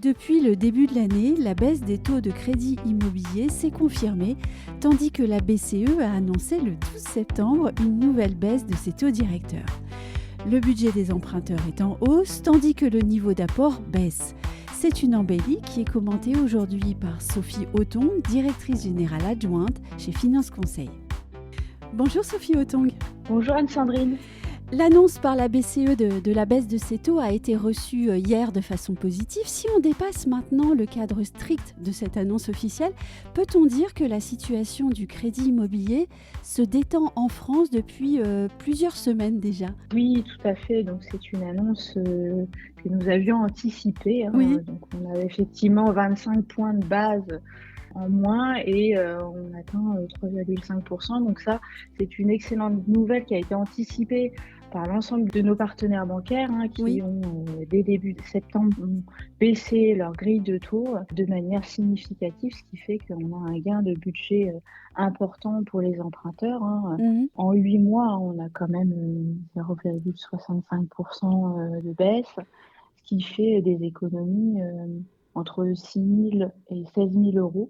Depuis le début de l'année, la baisse des taux de crédit immobilier s'est confirmée, tandis que la BCE a annoncé le 12 septembre une nouvelle baisse de ses taux directeurs. Le budget des emprunteurs est en hausse, tandis que le niveau d'apport baisse. C'est une embellie qui est commentée aujourd'hui par Sophie Otong, directrice générale adjointe chez Finance Conseil. Bonjour Sophie Otong. Bonjour Anne-Sandrine. L'annonce par la BCE de la baisse de ces taux a été reçue hier de façon positive. Si on dépasse maintenant le cadre strict de cette annonce officielle, peut-on dire que la situation du crédit immobilier se détend en France depuis plusieurs semaines déjà ? Oui, tout à fait. Donc c'est une annonce que nous avions anticipée. Oui. Donc on avait effectivement 25 points de base en moins et on atteint 3,5%. Donc ça, c'est une excellente nouvelle qui a été anticipée par l'ensemble de nos partenaires bancaires qui ont, dès début septembre, ont baissé leur grille de taux de manière significative, ce qui fait qu'on a un gain de budget important pour les emprunteurs. En 8 mois, on a quand même 0,65% de baisse, ce qui fait des économies entre 6 000 et 16 000 euros.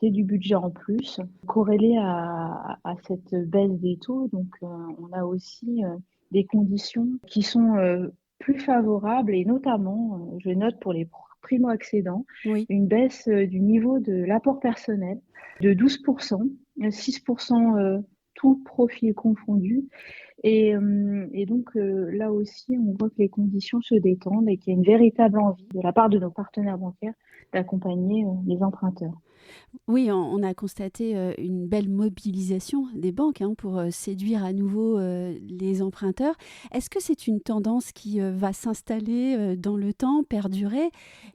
C'est du budget en plus. Corrélé à cette baisse des taux, donc on a aussi des conditions qui sont plus favorables et notamment, je note pour les primo-accédants, une baisse du niveau de l'apport personnel de 12%, 6% tout profil confondu. Et donc là aussi, on voit que les conditions se détendent et qu'il y a une véritable envie de la part de nos partenaires bancaires d'accompagner les emprunteurs. Oui, on a constaté une belle mobilisation des banques pour séduire à nouveau les emprunteurs. Est-ce que c'est une tendance qui va s'installer dans le temps, perdurer ?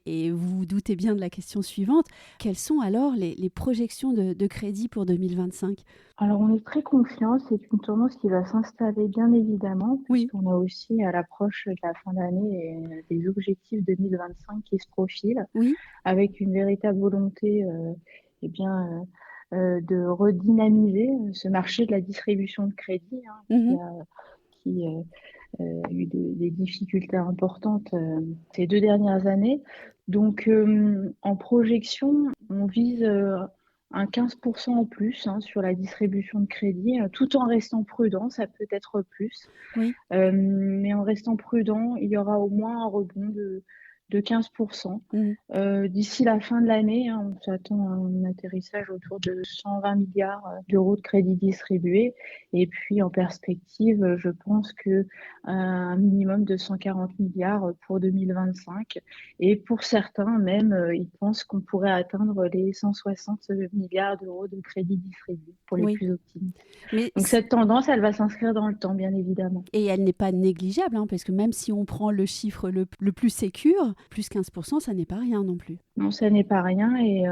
Et vous vous doutez bien de la question suivante. Quelles sont alors les projections de crédit pour 2025 ? Alors, on est très confiants. C'est une tendance qui va s'installer, bien évidemment, puisqu'on a aussi, à l'approche de la fin d'année, des objectifs 2025 qui se profilent, avec une véritable volonté de redynamiser ce marché de la distribution de crédit qui a eu des difficultés importantes ces 2 dernières années. Donc, en projection, on vise un 15% en plus sur la distribution de crédit, tout en restant prudent, ça peut être plus. Mais en restant prudent, il y aura au moins un rebond de 15%. D'ici la fin de l'année, on s'attend à un atterrissage autour de 120 milliards d'euros de crédits distribués. Et puis en perspective, je pense qu'un minimum de 140 milliards pour 2025. Et pour certains même, ils pensent qu'on pourrait atteindre les 160 milliards d'euros de crédits distribués pour les plus optimistes. Donc cette tendance, elle va s'inscrire dans le temps, bien évidemment. Et elle n'est pas négligeable, parce que même si on prend le chiffre le plus sécure, plus 15%, ça n'est pas rien non plus. Non, ça n'est pas rien et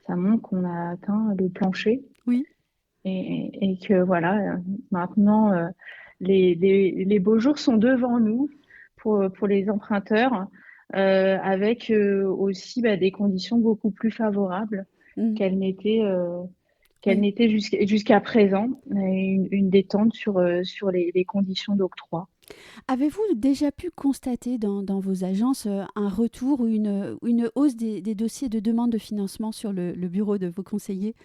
ça montre qu'on a atteint le plancher. Oui. Et que voilà, maintenant, les beaux jours sont devant nous pour les emprunteurs, avec aussi des conditions beaucoup plus favorables qu'elles n'étaient jusqu'à présent, une détente sur les conditions d'octroi. Avez-vous déjà pu constater dans vos agences un retour ou une hausse des dossiers de demande de financement sur le bureau de vos conseillers ?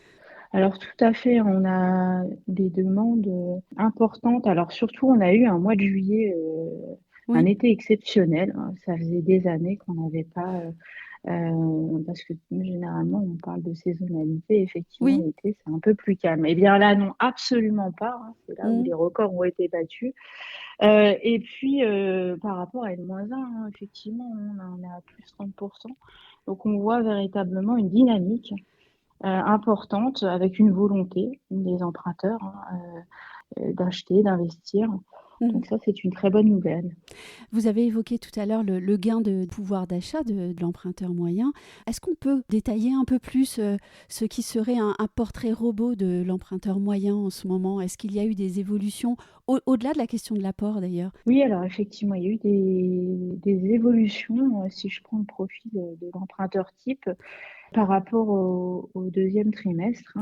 Alors tout à fait, on a des demandes importantes. Alors surtout, on a eu un mois de juillet, un été exceptionnel. Ça faisait des années qu'on n'avait pas... parce que généralement, on parle de saisonnalité. Effectivement, l'été, c'est un peu plus calme. Eh bien là, non, absolument pas. C'est là où les records ont été battus. Et puis, par rapport à N-1, effectivement, on est à plus 30%. Donc, on voit véritablement une dynamique importante avec une volonté des emprunteurs d'acheter, d'investir. Donc ça, c'est une très bonne nouvelle. Vous avez évoqué tout à l'heure le gain de pouvoir d'achat de l'emprunteur moyen. Est-ce qu'on peut détailler un peu plus ce qui serait un portrait robot de l'emprunteur moyen en ce moment ? Est-ce qu'il y a eu des évolutions au-delà de la question de l'apport d'ailleurs ? Oui, alors effectivement, il y a eu des évolutions. Si je prends le profil de l'emprunteur type, par rapport au deuxième trimestre,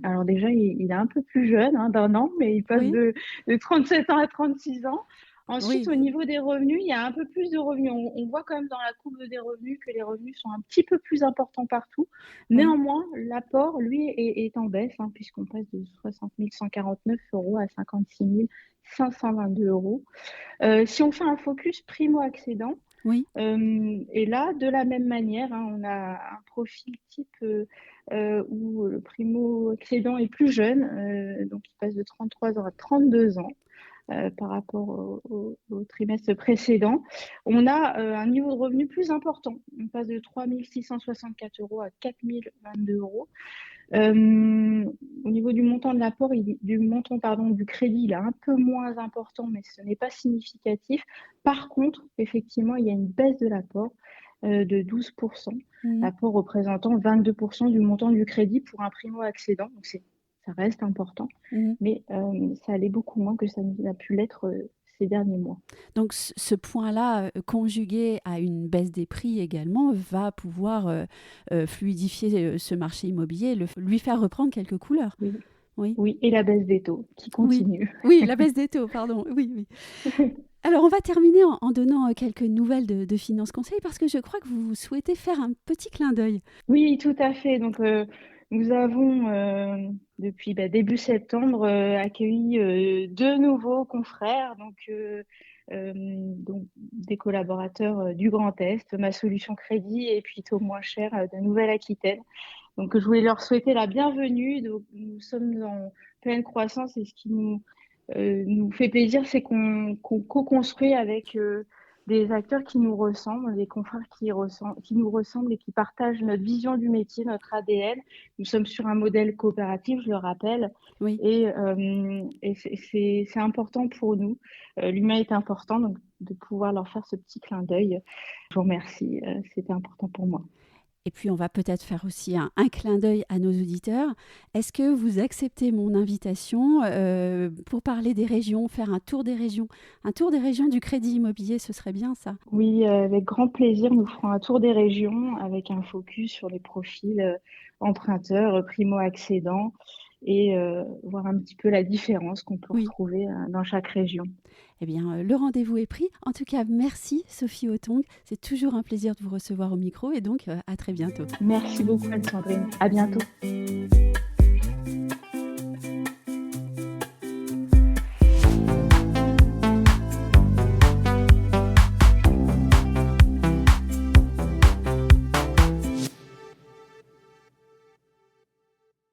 alors déjà, il est un peu plus jeune, d'1 an, mais il passe de 37 ans à 36 ans. Ensuite, Oui, au niveau des revenus, il y a un peu plus de revenus. On voit quand même dans la courbe des revenus que les revenus sont un petit peu plus importants partout. oui. Néanmoins, l'apport, lui, est en baisse, hein, puisqu'on passe de 60 149 € à 56 522 €. Si on fait un focus primo-accédant, Oui. et là, de la même manière, hein, on a un profil type, où le primo-accédant est plus jeune, donc il passe de 33 ans à 32 ans, par rapport au trimestre précédent. On a, un niveau de revenu plus important. On passe de 3 664 € à 4 022 €. Au niveau du montant de l'apport, du montant, pardon, du crédit, il est un peu moins important, mais ce n'est pas significatif. Par contre, effectivement, il y a une baisse de l'apport, de 12 Mmh. l'apport représentant 22 du montant du crédit pour un primo-accédant. Donc ça reste important, Mmh. mais ça allait beaucoup moins que ça n'a pu l'être, ces derniers mois. Donc ce point-là, conjugué à une baisse des prix également, va pouvoir, fluidifier, ce marché immobilier, lui faire reprendre quelques couleurs. Oui, Oui, oui, et la baisse des taux qui oui, continue. oui, la baisse des taux, pardon, oui, oui. Alors on va terminer en donnant, quelques nouvelles de Finance Conseil parce que je crois que vous souhaitez faire un petit clin d'œil. Oui, tout à fait. Donc, nous avons, depuis, début septembre, accueilli, 2 nouveaux confrères, donc des collaborateurs, du Grand Est, Ma Solution Crédit et puis Taux Moins Cher, de Nouvelle-Aquitaine. Donc, je voulais leur souhaiter la bienvenue. Donc, nous sommes en pleine croissance et ce qui nous fait plaisir, c'est qu'on co-construit avec, des acteurs qui nous ressemblent, des confrères qui nous ressemblent et qui partagent notre vision du métier, notre ADN. Nous sommes sur un modèle coopératif, je le rappelle, Oui. et c'est important pour nous. L'humain est important, donc de pouvoir leur faire ce petit clin d'œil. Je vous remercie, c'était important pour moi. Et puis, on va peut-être faire aussi un clin d'œil à nos auditeurs. Est-ce que vous acceptez mon invitation pour parler des régions, faire un tour des régions? Un tour des régions du crédit immobilier, ce serait bien ça. Oui, avec grand plaisir, nous ferons un tour des régions avec un focus sur les profils, emprunteurs, primo-accédants et voir un petit peu la différence qu'on peut Oui. retrouver, dans chaque région. Eh bien, le rendez-vous est pris. En tout cas, merci Sophie Autongue. C'est toujours un plaisir de vous recevoir au micro et donc à très bientôt. Merci beaucoup Anne-Sandrine. À bientôt.